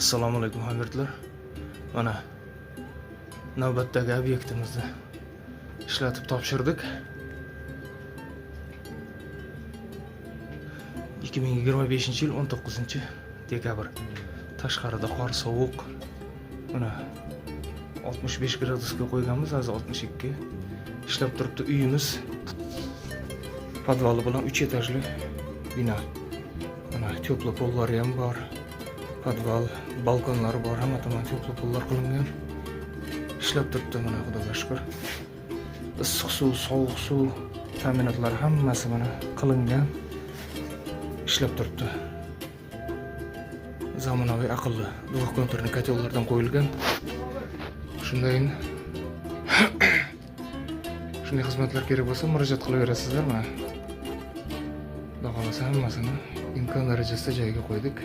Assalomu alaykum hamyurtlar. Mana navbatdagi obyektimizni ishlatib topshirdik. 2025-yil 19-dekabr. Tashqarida qor sovuq. Mana 65 gradusga qo'yganmiz, hozir 62. Ishlab turibdi uyimiz. Podvali bilan 3 etajli bino. Mana teplo pollari ham bor. Podval, balkonlar bor, hamma tomon teplo pollar qilingan. Ishlab turibdi, mana Xudoga shukr. Issiq suv, sovuq suv ta'minotlar hammasi mana qilingan. Ishlab turibdi. Zamonaviy aqlli duvoq konturli kotellardan qo'yilgan. Shunday xizmatlar kerak bo'lsa, murojaat qilaverasizlar mana. Xudo xolasa hammasini imkon darajasida joyiga qo'ydik.